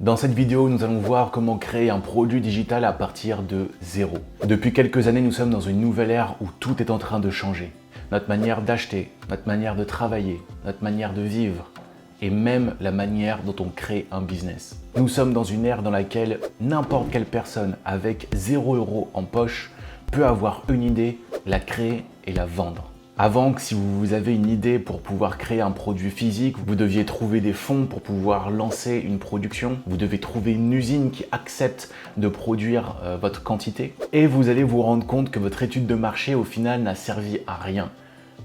Dans cette vidéo, nous allons voir comment créer un produit digital à partir de zéro. Depuis quelques années, nous sommes dans une nouvelle ère où tout est en train de changer. Notre manière d'acheter, notre manière de travailler, notre manière de vivre et même la manière dont on crée un business. Nous sommes dans une ère dans laquelle n'importe quelle personne avec 0 € en poche peut avoir une idée, la créer et la vendre. Avant, si vous avez une idée pour pouvoir créer un produit physique, vous deviez trouver des fonds pour pouvoir lancer une production. Vous devez trouver une usine qui accepte de produire votre quantité. Et vous allez vous rendre compte que votre étude de marché, au final, n'a servi à rien.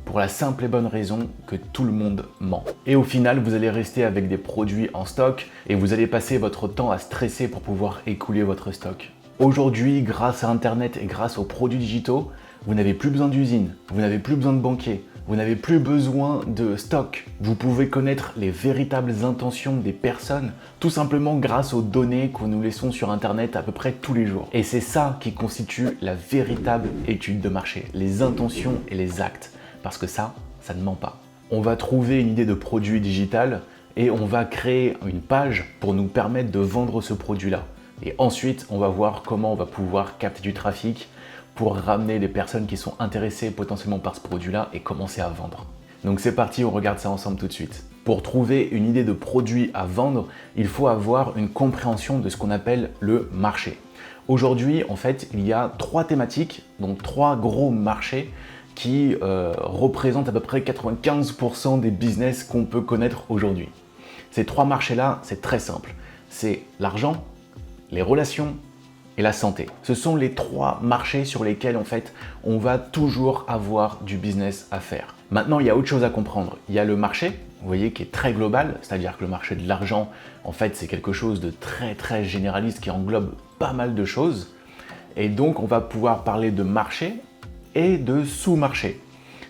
Pour la simple et bonne raison que tout le monde ment. Et au final, vous allez rester avec des produits en stock et vous allez passer votre temps à stresser pour pouvoir écouler votre stock. Aujourd'hui, grâce à Internet et grâce aux produits digitaux, vous n'avez plus besoin d'usine, vous n'avez plus besoin de banquier, vous n'avez plus besoin de stock. Vous pouvez connaître les véritables intentions des personnes tout simplement grâce aux données que nous laissons sur Internet à peu près tous les jours. Et c'est ça qui constitue la véritable étude de marché, les intentions et les actes. Parce que ça ne ment pas. On va trouver une idée de produit digital et on va créer une page pour nous permettre de vendre ce produit-là. Et ensuite, on va voir comment on va pouvoir capter du trafic pour ramener les personnes qui sont intéressées potentiellement par ce produit-là et commencer à vendre. Donc c'est parti, on regarde ça ensemble tout de suite. Pour trouver une idée de produit à vendre, il faut avoir une compréhension de ce qu'on appelle le marché. Aujourd'hui, en fait, il y a 3 thématiques, donc 3 gros marchés qui représentent à peu près 95% des business qu'on peut connaître aujourd'hui. Ces 3 marchés-là, c'est très simple. C'est l'argent, les relations et la santé. Ce sont les 3 marchés sur lesquels en fait on va toujours avoir du business à faire. Maintenant, il y a autre chose à comprendre. Il y a le marché, vous voyez, qui est très global, c'est-à-dire que le marché de l'argent, en fait, c'est quelque chose de très généraliste qui englobe pas mal de choses. Et donc, on va pouvoir parler de marché et de sous-marché.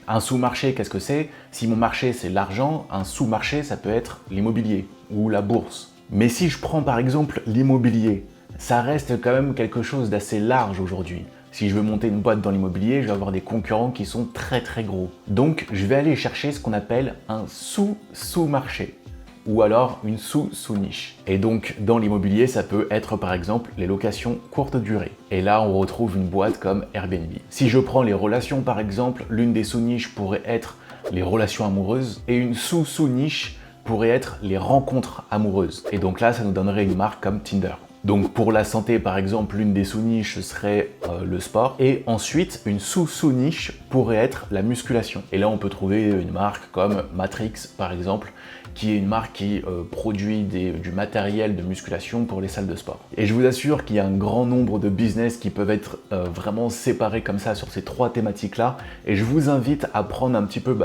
Un sous-marché, qu'est-ce que c'est? Si mon marché, c'est l'argent, un sous-marché, ça peut être l'immobilier ou la bourse. Mais si je prends par exemple l'immobilier, ça reste quand même quelque chose d'assez large aujourd'hui. Si je veux monter une boîte dans l'immobilier, je vais avoir des concurrents qui sont très gros. Donc, je vais aller chercher ce qu'on appelle un sous-marché ou alors une sous-niche. Et donc, dans l'immobilier, ça peut être par exemple les locations courte durée. Et là, on retrouve une boîte comme Airbnb. Si je prends les relations par exemple, l'une des sous-niches pourrait être les relations amoureuses et une sous-niche pourrait être les rencontres amoureuses. Et donc là, ça nous donnerait une marque comme Tinder. Donc pour la santé, par exemple, l'une des sous-niches serait le sport. Et ensuite, une sous-niche pourrait être la musculation. Et là, on peut trouver une marque comme Matrix, par exemple, qui est une marque qui produit du matériel de musculation pour les salles de sport. Et je vous assure qu'il y a un grand nombre de business qui peuvent être vraiment séparés comme ça sur ces 3 thématiques-là. Et je vous invite à prendre un petit peu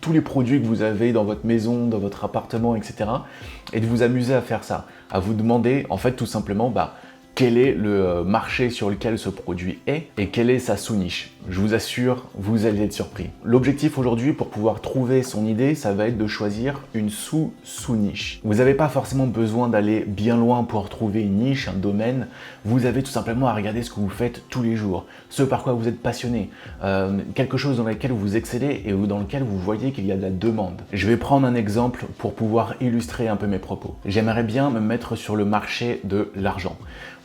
tous les produits que vous avez dans votre maison, dans votre appartement, etc. et de vous amuser à faire ça, à vous demander en fait tout simplement quel est le marché sur lequel ce produit est et quelle est sa sous-niche. Je vous assure, vous allez être surpris. L'objectif aujourd'hui pour pouvoir trouver son idée, ça va être de choisir une sous-niche. Vous n'avez pas forcément besoin d'aller bien loin pour trouver une niche, un domaine. Vous avez tout simplement à regarder ce que vous faites tous les jours, ce par quoi vous êtes passionné, quelque chose dans lequel vous excellez et dans lequel vous voyez qu'il y a de la demande. Je vais prendre un exemple pour pouvoir illustrer un peu mes propos. J'aimerais bien me mettre sur le marché de l'argent.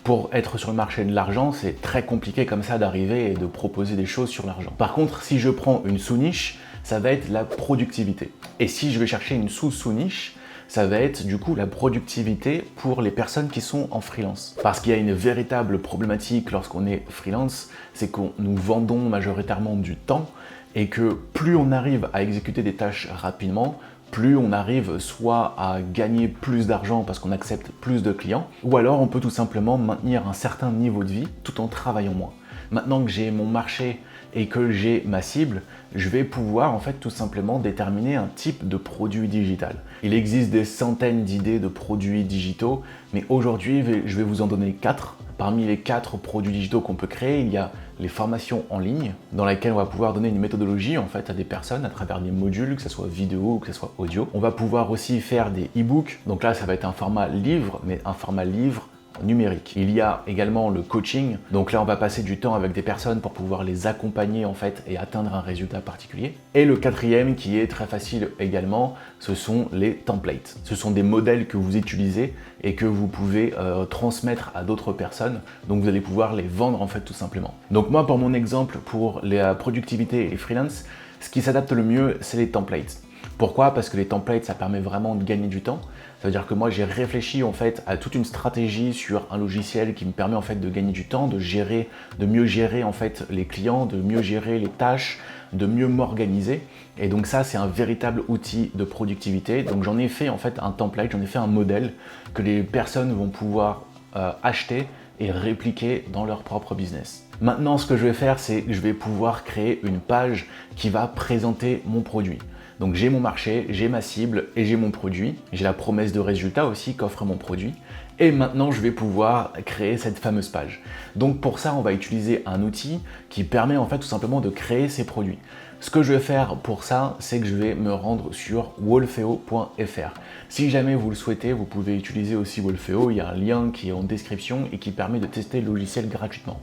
Pour être sur le marché de l'argent, c'est très compliqué comme ça d'arriver et de proposer des choses sur l'argent. Par contre, si je prends une sous-niche, ça va être la productivité. Et si je vais chercher une sous-niche, ça va être du coup la productivité pour les personnes qui sont en freelance. Parce qu'il y a une véritable problématique lorsqu'on est freelance, c'est que nous vendons majoritairement du temps et que plus on arrive à exécuter des tâches rapidement, plus on arrive soit à gagner plus d'argent parce qu'on accepte plus de clients, ou alors on peut tout simplement maintenir un certain niveau de vie tout en travaillant moins. Maintenant que j'ai mon marché et que j'ai ma cible, je vais pouvoir en fait tout simplement déterminer un type de produit digital. Il existe des centaines d'idées de produits digitaux, mais aujourd'hui je vais vous en donner 4. Parmi les 4 produits digitaux qu'on peut créer, il y a les formations en ligne, dans lesquelles on va pouvoir donner une méthodologie en fait à des personnes à travers des modules, que ce soit vidéo ou que ce soit audio. On va pouvoir aussi faire des e-books, donc là ça va être un format livre, mais un format livre numérique. Il y a également le coaching. Donc là, on va passer du temps avec des personnes pour pouvoir les accompagner en fait et atteindre un résultat particulier. Et le quatrième qui est très facile également, ce sont les templates. Ce sont des modèles que vous utilisez et que vous pouvez transmettre à d'autres personnes. Donc vous allez pouvoir les vendre en fait tout simplement. Donc moi, pour mon exemple, pour la productivité et les freelance, ce qui s'adapte le mieux, c'est les templates. Pourquoi? Parce que les templates, ça permet vraiment de gagner du temps. Ça veut dire que moi, j'ai réfléchi en fait à toute une stratégie sur un logiciel qui me permet en fait de gagner du temps, de mieux gérer en fait les clients, de mieux gérer les tâches, de mieux m'organiser. Et donc ça, c'est un véritable outil de productivité. Donc j'en ai fait en fait un template, j'en ai fait un modèle que les personnes vont pouvoir acheter et répliquer dans leur propre business. Maintenant, ce que je vais faire, c'est que je vais pouvoir créer une page qui va présenter mon produit. Donc j'ai mon marché, j'ai ma cible et j'ai mon produit. J'ai la promesse de résultat aussi qu'offre mon produit. Et maintenant, je vais pouvoir créer cette fameuse page. Donc pour ça, on va utiliser un outil qui permet en fait tout simplement de créer ces produits. Ce que je vais faire pour ça, c'est que je vais me rendre sur wolfeo.fr. Si jamais vous le souhaitez, vous pouvez utiliser aussi Wolfeo. Il y a un lien qui est en description et qui permet de tester le logiciel gratuitement.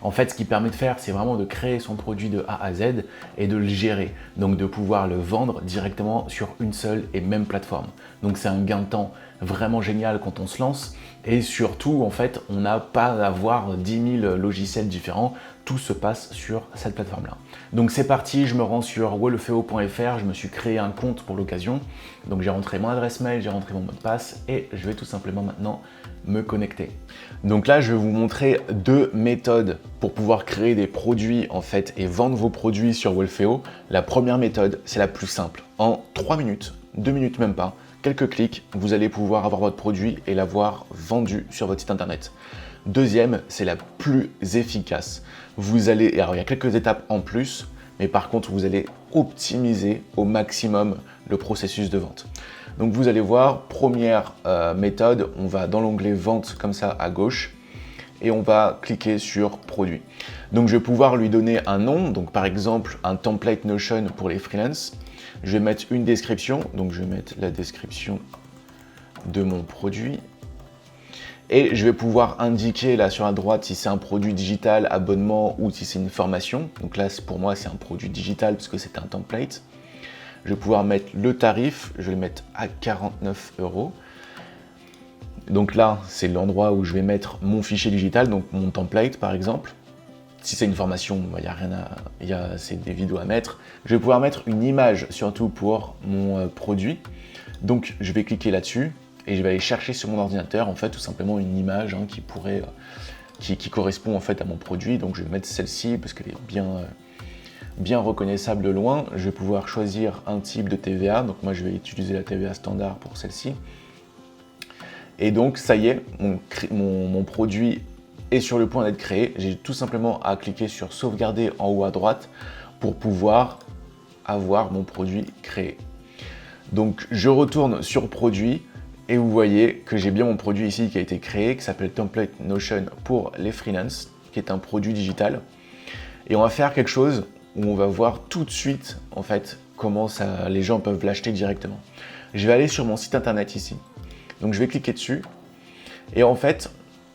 En fait, ce qui permet de faire, c'est vraiment de créer son produit de A à Z et de le gérer. Donc de pouvoir le vendre directement sur une seule et même plateforme. Donc c'est un gain de temps vraiment génial quand on se lance. Et surtout, en fait, on n'a pas à avoir 10 000 logiciels différents. Tout se passe sur cette plateforme-là. Donc c'est parti, je me rends sur wolfeo.fr, je me suis créé un compte pour l'occasion. Donc j'ai rentré mon adresse mail, j'ai rentré mon mot de passe et je vais tout simplement maintenant me connecter. Donc là, je vais vous montrer deux méthodes pour pouvoir créer des produits en fait et vendre vos produits sur Wolfeo. La première méthode, c'est la plus simple. En 3 minutes, 2 minutes même pas, quelques clics, vous allez pouvoir avoir votre produit et l'avoir vendu sur votre site internet. Deuxième, c'est la plus efficace. Alors il y a quelques étapes en plus, mais par contre, vous allez optimiser au maximum le processus de vente. Donc vous allez voir, première méthode, on va dans l'onglet vente comme ça à gauche et on va cliquer sur produit. Donc je vais pouvoir lui donner un nom, donc par exemple un template Notion pour les freelances. Je vais mettre une description, donc je vais mettre la description de mon produit. Et je vais pouvoir indiquer là sur la droite si c'est un produit digital, abonnement ou si c'est une formation. Donc là pour moi c'est un produit digital parce que c'est un template. Je vais pouvoir mettre le tarif, je vais le mettre à 49 €. Donc là c'est l'endroit où je vais mettre mon fichier digital, donc mon template par exemple. Si c'est une formation, il n'y a rien à, c'est des vidéos à mettre. Je vais pouvoir mettre une image surtout pour mon produit. Donc je vais cliquer là-dessus. Et je vais aller chercher sur mon ordinateur en fait tout simplement une image qui correspond en fait à mon produit. Donc je vais mettre celle-ci parce qu'elle est bien reconnaissable de loin. Je vais pouvoir choisir un type de TVA. Donc moi je vais utiliser la TVA standard pour celle-ci. Et donc ça y est, mon produit est sur le point d'être créé. J'ai tout simplement à cliquer sur sauvegarder en haut à droite pour pouvoir avoir mon produit créé. Donc je retourne sur produit. Et vous voyez que j'ai bien mon produit ici qui a été créé, qui s'appelle Template Notion pour les freelance, qui est un produit digital. Et on va faire quelque chose où on va voir tout de suite en fait comment les gens peuvent l'acheter directement. Je vais aller sur mon site internet ici. Donc je vais cliquer dessus. Et en fait,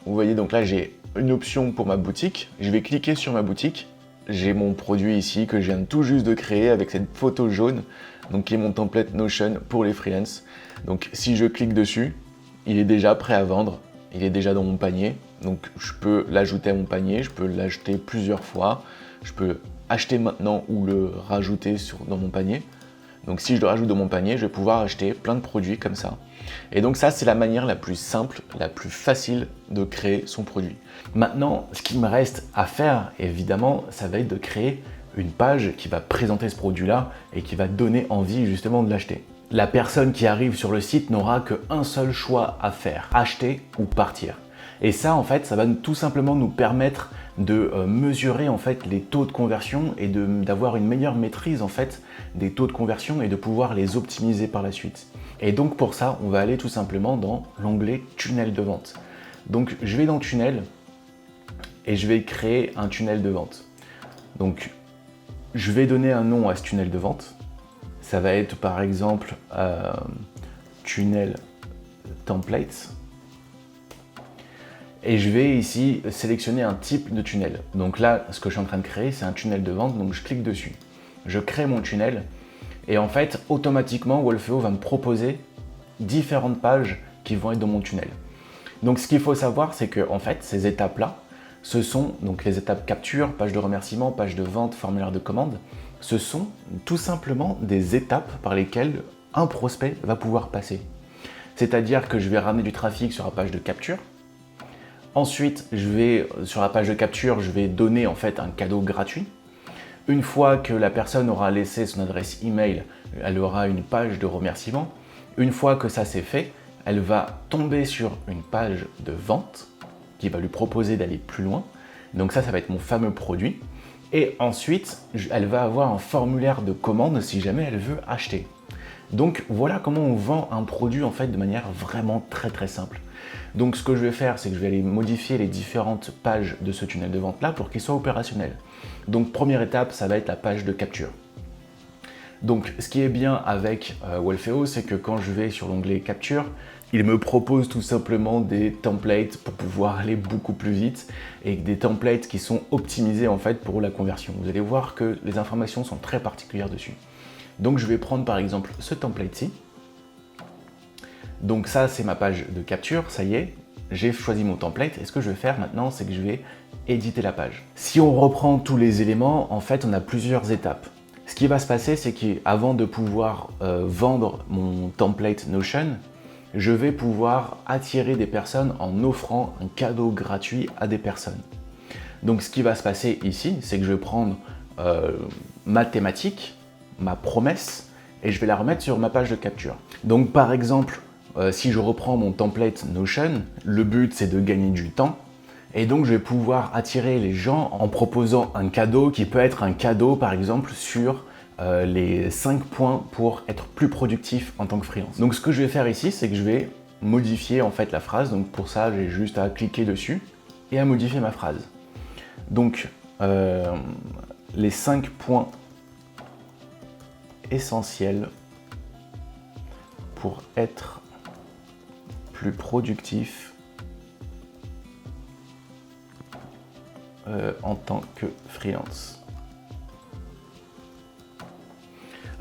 vous voyez donc là j'ai une option pour ma boutique. Je vais cliquer sur ma boutique. J'ai mon produit ici que je viens tout juste de créer avec cette photo jaune, donc qui est mon template Notion pour les freelance. Donc si je clique dessus, il est déjà prêt à vendre, il est déjà dans mon panier. Donc je peux l'ajouter à mon panier, je peux l'acheter plusieurs fois, je peux acheter maintenant ou le rajouter dans mon panier. Donc si je le rajoute dans mon panier, je vais pouvoir acheter plein de produits comme ça. Et donc ça, c'est la manière la plus simple, la plus facile de créer son produit. Maintenant, ce qu'il me reste à faire, évidemment, ça va être de créer une page qui va présenter ce produit-là et qui va donner envie justement de l'acheter. La personne qui arrive sur le site n'aura qu'un seul choix à faire, acheter ou partir. Et ça, en fait, ça va tout simplement nous permettre de mesurer en fait les taux de conversion et d'avoir une meilleure maîtrise en fait des taux de conversion et de pouvoir les optimiser par la suite. Et donc pour ça, on va aller tout simplement dans l'onglet tunnel de vente. Donc je vais dans tunnel et je vais créer un tunnel de vente. Donc je vais donner un nom à ce tunnel de vente. Ça va être par exemple tunnel templates. Et je vais ici sélectionner un type de tunnel. Donc là, ce que je suis en train de créer, c'est un tunnel de vente, donc je clique dessus. Je crée mon tunnel et en fait, automatiquement, Wolfeo va me proposer différentes pages qui vont être dans mon tunnel. Donc ce qu'il faut savoir, c'est que en fait, ces étapes-là, ce sont donc les étapes capture, page de remerciement, page de vente, formulaire de commande. Ce sont tout simplement des étapes par lesquelles un prospect va pouvoir passer. C'est-à-dire que je vais ramener du trafic sur la page de capture. Ensuite, sur la page de capture, je vais donner en fait un cadeau gratuit. Une fois que la personne aura laissé son adresse email, elle aura une page de remerciement. Une fois que ça c'est fait, elle va tomber sur une page de vente qui va lui proposer d'aller plus loin. Donc ça va être mon fameux produit. Et ensuite, elle va avoir un formulaire de commande si jamais elle veut acheter. Donc voilà comment on vend un produit en fait de manière vraiment très simple. Donc ce que je vais faire, c'est que je vais aller modifier les différentes pages de ce tunnel de vente là pour qu'il soit opérationnel. Donc première étape, ça va être la page de capture. Donc ce qui est bien avec Wolfeo, c'est que quand je vais sur l'onglet capture, il me propose tout simplement des templates pour pouvoir aller beaucoup plus vite et des templates qui sont optimisés en fait pour la conversion. Vous allez voir que les informations sont très particulières dessus. Donc je vais prendre par exemple ce template-ci. Donc ça c'est ma page de capture, ça y est, j'ai choisi mon template et ce que je vais faire maintenant c'est que je vais éditer la page. Si on reprend tous les éléments, en fait on a plusieurs étapes. Ce qui va se passer c'est qu'avant de pouvoir vendre mon template Notion, je vais pouvoir attirer des personnes en offrant un cadeau gratuit à des personnes. Donc ce qui va se passer ici, c'est que je vais prendre ma thématique, ma promesse, et je vais la remettre sur ma page de capture. Donc par exemple, si je reprends mon template Notion, le but c'est de gagner du temps, et donc je vais pouvoir attirer les gens en proposant un cadeau qui peut être un cadeau par exemple sur les 5 points pour être plus productif en tant que freelance. Donc ce que je vais faire ici, c'est que je vais modifier en fait la phrase. Donc pour ça, j'ai juste à cliquer dessus et à modifier ma phrase. Donc les 5 points essentiels pour être plus productif en tant que freelance.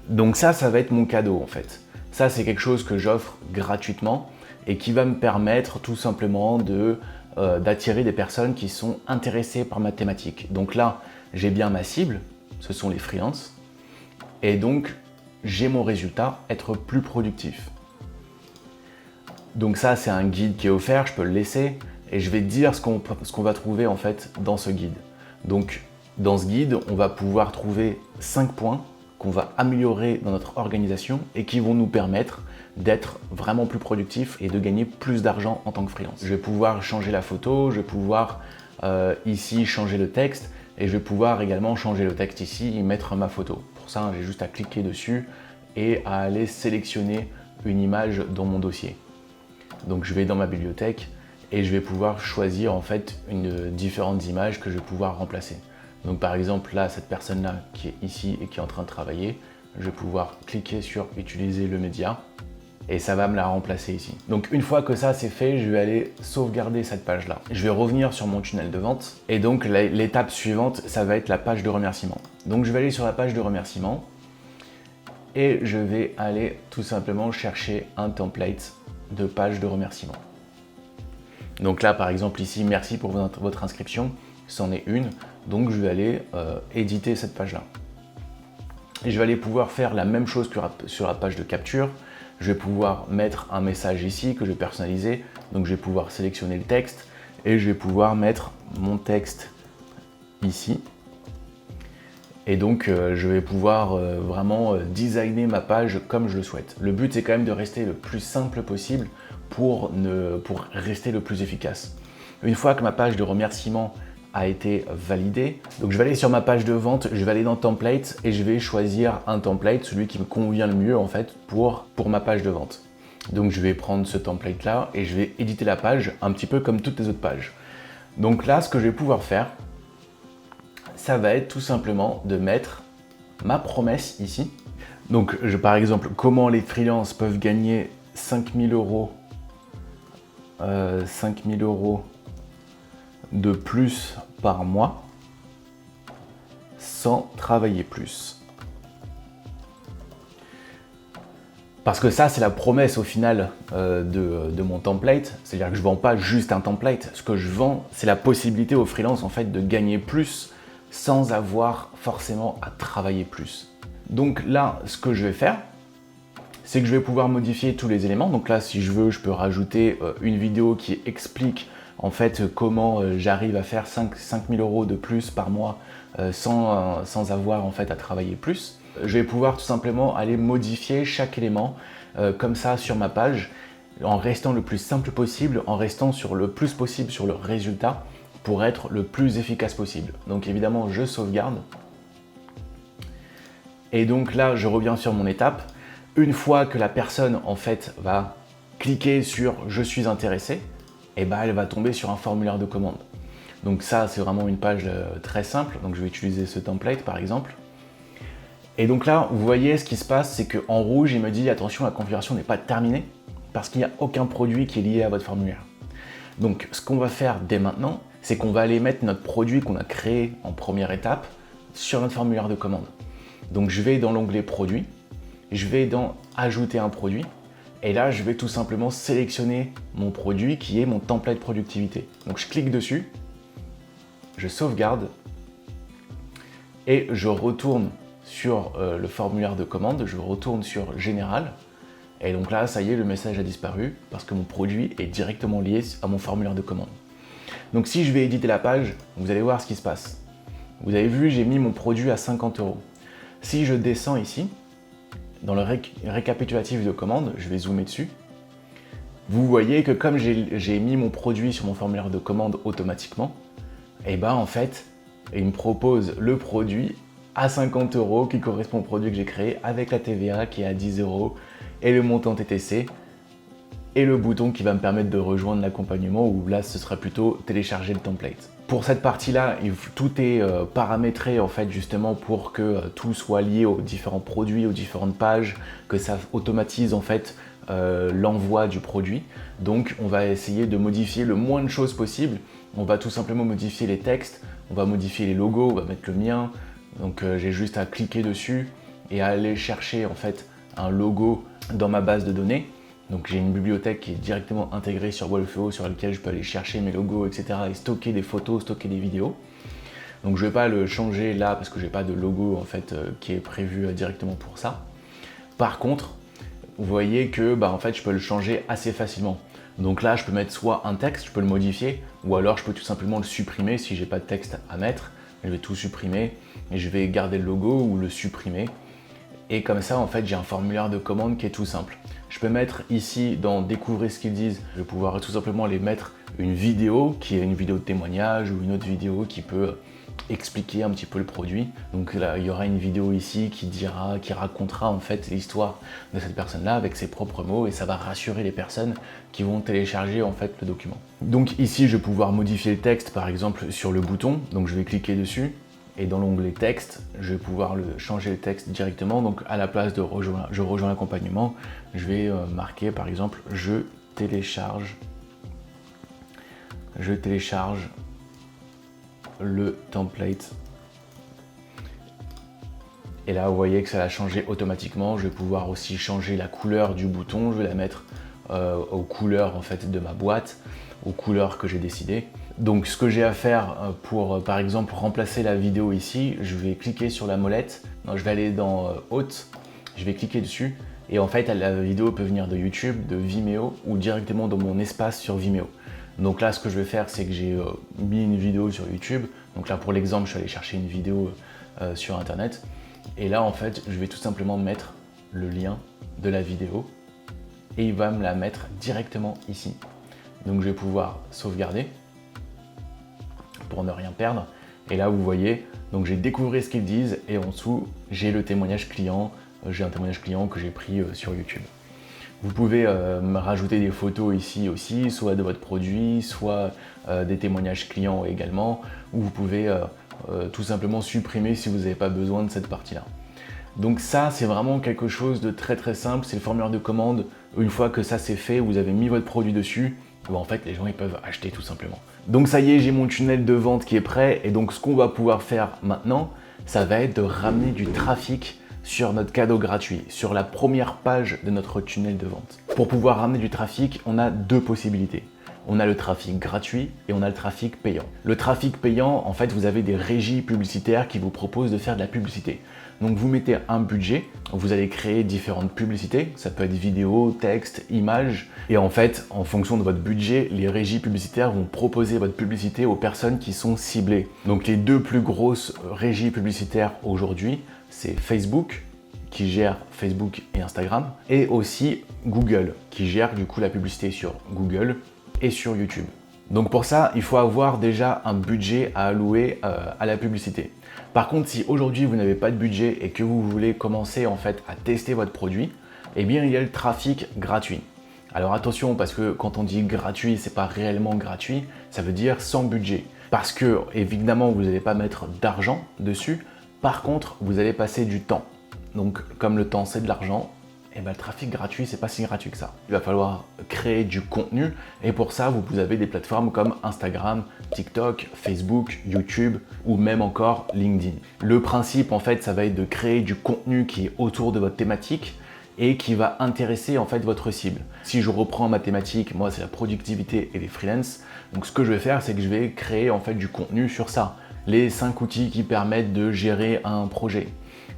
Donc ça va être mon cadeau en fait. Ça, c'est quelque chose que j'offre gratuitement et qui va me permettre tout simplement d'attirer des personnes qui sont intéressées par ma thématique. Donc là, j'ai bien ma cible, ce sont les freelances. Et donc, j'ai mon résultat, être plus productif. Donc ça, c'est un guide qui est offert, je peux le laisser et je vais dire ce qu'on va trouver en fait dans ce guide. Donc, dans ce guide, on va pouvoir trouver 5 points qu'on va améliorer dans notre organisation et qui vont nous permettre d'être vraiment plus productifs et de gagner plus d'argent en tant que freelance. Je vais pouvoir changer la photo, je vais pouvoir ici changer le texte et je vais pouvoir également changer le texte ici et mettre ma photo. Pour ça, j'ai juste à cliquer dessus et à aller sélectionner une image dans mon dossier. Donc je vais dans ma bibliothèque et je vais pouvoir choisir en fait différentes images que je vais pouvoir remplacer. Donc par exemple là, cette personne-là qui est ici et qui est en train de travailler, je vais pouvoir cliquer sur utiliser le média et ça va me la remplacer ici. Donc une fois que ça c'est fait, je vais aller sauvegarder cette page-là. Je vais revenir sur mon tunnel de vente et donc l'étape suivante, ça va être la page de remerciement. Donc je vais aller sur la page de remerciement et je vais aller tout simplement chercher un template de page de remerciement. Donc là par exemple ici, merci pour votre inscription, c'en est une, donc je vais aller éditer cette page-là. Et je vais aller pouvoir faire la même chose que sur la page de capture. Je vais pouvoir mettre un message ici que je vais personnaliser. Donc je vais pouvoir sélectionner le texte et je vais pouvoir mettre mon texte ici. Et donc je vais pouvoir vraiment designer ma page comme je le souhaite. Le but c'est quand même de rester le plus simple possible pour rester le plus efficace. Une fois que ma page de remerciement a été validée, donc je vais aller sur ma page de vente, je vais aller dans Template et je vais choisir un template, celui qui me convient le mieux en fait pour ma page de vente. Donc je vais prendre ce template là et je vais éditer la page un petit peu comme toutes les autres pages. Donc là, ce que je vais pouvoir faire, ça va être tout simplement de mettre ma promesse ici. Donc par exemple, comment les freelances peuvent gagner 5 000 € de plus par mois sans travailler plus. Parce que ça, c'est la promesse au final de mon template. C'est-à-dire que je ne vends pas juste un template. Ce que je vends, c'est la possibilité aux freelances en fait, de gagner plus sans avoir forcément à travailler plus. Donc là, ce que je vais faire, c'est que je vais pouvoir modifier tous les éléments. Donc là, si je veux, je peux rajouter une vidéo qui explique en fait comment j'arrive à faire 5 000 € de plus par mois sans avoir en fait à travailler plus. Je vais pouvoir tout simplement aller modifier chaque élément comme ça sur ma page en restant le plus simple possible, en restant sur le plus possible sur le résultat pour être le plus efficace possible. Donc évidemment, je sauvegarde. Et donc là, je reviens sur mon étape. Une fois que la personne en fait va cliquer sur « Je suis intéressé », et ben, elle va tomber sur un formulaire de commande. Donc ça, c'est vraiment une page très simple. Donc je vais utiliser ce template par exemple. Et donc là, vous voyez, ce qui se passe, c'est qu'en rouge, il me dit « Attention, la configuration n'est pas terminée » parce qu'il n'y a aucun produit qui est lié à votre formulaire. Donc ce qu'on va faire dès maintenant, c'est qu'on va aller mettre notre produit qu'on a créé en première étape sur notre formulaire de commande. Donc je vais dans l'onglet « Produits », je vais dans « Ajouter un produit » et là, je vais tout simplement sélectionner mon produit qui est mon template productivité. Donc je clique dessus, je sauvegarde et je retourne sur le formulaire de commande, je retourne sur Général et donc là, ça y est, le message a disparu parce que mon produit est directement lié à mon formulaire de commande. Donc si je vais éditer la page, vous allez voir ce qui se passe. Vous avez vu, j'ai mis mon produit à 50 €. Si je descends ici, dans le récapitulatif de commande, je vais zoomer dessus. Vous voyez que comme j'ai mis mon produit sur mon formulaire de commande automatiquement, et ben en fait, il me propose le produit à 50 € qui correspond au produit que j'ai créé avec la TVA qui est à 10 € et le montant TTC et le bouton qui va me permettre de rejoindre l'accompagnement où là ce sera plutôt télécharger le template. Pour cette partie-là, tout est paramétré en fait justement pour que tout soit lié aux différents produits, aux différentes pages, que ça automatise en fait l'envoi du produit. Donc on va essayer de modifier le moins de choses possible. On va tout simplement modifier les textes, on va modifier les logos, on va mettre le mien. Donc j'ai juste à cliquer dessus et à aller chercher en fait un logo dans ma base de données. Donc j'ai une bibliothèque qui est directement intégrée sur Wolfeo sur laquelle je peux aller chercher mes logos, etc. et stocker des photos, stocker des vidéos. Donc je ne vais pas le changer là parce que je n'ai pas de logo en fait qui est prévu directement pour ça. Par contre, vous voyez que en fait, je peux le changer assez facilement. Donc là, je peux mettre soit un texte, je peux le modifier, ou alors je peux tout simplement le supprimer si j'ai pas de texte à mettre. Je vais tout supprimer et je vais garder le logo ou le supprimer. Et comme ça, en fait, j'ai un formulaire de commande qui est tout simple. Je peux mettre ici dans découvrir ce qu'ils disent, je vais pouvoir tout simplement aller mettre une vidéo qui est une vidéo de témoignage ou une autre vidéo qui peut expliquer un petit peu le produit. Donc là, il y aura une vidéo ici qui racontera en fait l'histoire de cette personne-là avec ses propres mots et ça va rassurer les personnes qui vont télécharger en fait le document. Donc ici, je vais pouvoir modifier le texte par exemple sur le bouton. Donc je vais cliquer dessus. Et dans l'onglet texte, je vais pouvoir changer le texte directement. Donc à la place de je rejoins l'accompagnement, je vais marquer par exemple je télécharge le template. Et là vous voyez que ça a changé automatiquement. Je vais pouvoir aussi changer la couleur du bouton. Je vais la mettre aux couleurs en fait de ma boîte, aux couleurs que j'ai décidé. Donc ce que j'ai à faire pour par exemple remplacer la vidéo ici, je vais cliquer sur la molette, je vais aller dans Haute, je vais cliquer dessus et en fait la vidéo peut venir de YouTube, de Vimeo ou directement dans mon espace sur Vimeo. Donc là ce que je vais faire c'est que j'ai mis une vidéo sur YouTube, donc là pour l'exemple je suis allé chercher une vidéo sur internet et là en fait je vais tout simplement mettre le lien de la vidéo et il va me la mettre directement ici. Donc je vais pouvoir sauvegarder pour ne rien perdre. Et là, vous voyez, donc j'ai découvert ce qu'ils disent et en dessous, j'ai le témoignage client. J'ai un témoignage client que j'ai pris sur YouTube. Vous pouvez me rajouter des photos ici aussi, soit de votre produit, soit des témoignages clients également, ou vous pouvez tout simplement supprimer si vous n'avez pas besoin de cette partie-là. Donc ça, c'est vraiment quelque chose de très très simple. C'est le formulaire de commande. Une fois que ça c'est fait, vous avez mis votre produit dessus. en fait les gens ils peuvent acheter tout simplement. Donc ça y est, j'ai mon tunnel de vente qui est prêt et donc ce qu'on va pouvoir faire maintenant, ça va être de ramener du trafic sur notre cadeau gratuit, sur la première page de notre tunnel de vente. Pour pouvoir ramener du trafic, on a deux possibilités. On a le trafic gratuit et on a le trafic payant. Le trafic payant, en fait, vous avez des régies publicitaires qui vous proposent de faire de la publicité. Donc vous mettez un budget, vous allez créer différentes publicités, ça peut être vidéo, texte, images, et en fait, en fonction de votre budget, les régies publicitaires vont proposer votre publicité aux personnes qui sont ciblées. Donc les deux plus grosses régies publicitaires aujourd'hui, c'est Facebook, qui gère Facebook et Instagram, et aussi Google, qui gère du coup la publicité sur Google et sur YouTube. Donc pour ça, il faut avoir déjà un budget à allouer à la publicité. Par contre, si aujourd'hui vous n'avez pas de budget et que vous voulez commencer en fait à tester votre produit, eh bien il y a le trafic gratuit. Alors attention, parce que quand on dit gratuit, c'est pas réellement gratuit, ça veut dire sans budget. Parce que évidemment, vous n'allez pas mettre d'argent dessus, par contre, vous allez passer du temps. Donc comme le temps c'est de l'argent, et le trafic gratuit, c'est pas si gratuit que ça. Il va falloir créer du contenu et pour ça, vous avez des plateformes comme Instagram, TikTok, Facebook, YouTube ou même encore LinkedIn. Le principe, en fait, ça va être de créer du contenu qui est autour de votre thématique et qui va intéresser en fait votre cible. Si je reprends ma thématique, moi c'est la productivité et les freelances. Donc ce que je vais faire, c'est que je vais créer en fait du contenu sur ça. Les 5 outils qui permettent de gérer un projet,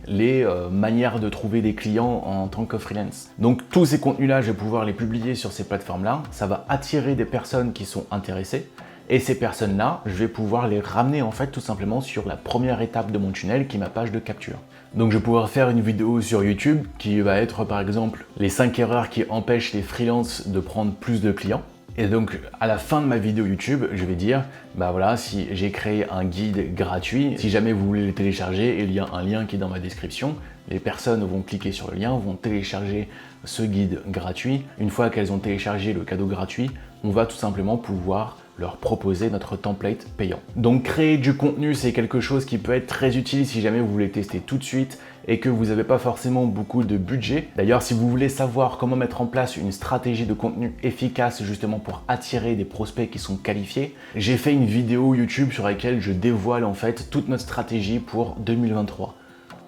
les manières de trouver des clients en tant que freelance. Donc tous ces contenus-là, je vais pouvoir les publier sur ces plateformes-là. Ça va attirer des personnes qui sont intéressées. Et ces personnes-là, je vais pouvoir les ramener en fait tout simplement sur la première étape de mon tunnel qui est ma page de capture. Donc je vais pouvoir faire une vidéo sur YouTube qui va être par exemple les 5 erreurs qui empêchent les freelances de prendre plus de clients. Et donc à la fin de ma vidéo YouTube, je vais dire, bah voilà, si j'ai créé un guide gratuit, si jamais vous voulez le télécharger, il y a un lien qui est dans ma description. Les personnes vont cliquer sur le lien, vont télécharger ce guide gratuit. Une fois qu'elles ont téléchargé le cadeau gratuit, on va tout simplement pouvoir leur proposer notre template payant. Donc créer du contenu, c'est quelque chose qui peut être très utile si jamais vous voulez tester tout de suite et que vous n'avez pas forcément beaucoup de budget. D'ailleurs, si vous voulez savoir comment mettre en place une stratégie de contenu efficace justement pour attirer des prospects qui sont qualifiés, j'ai fait une vidéo YouTube sur laquelle je dévoile en fait toute notre stratégie pour 2023.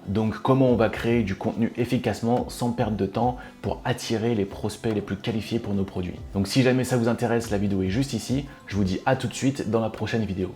Donc comment on va créer du contenu efficacement sans perdre de temps pour attirer les prospects les plus qualifiés pour nos produits. Donc si jamais ça vous intéresse, la vidéo est juste ici. Je vous dis à tout de suite dans la prochaine vidéo.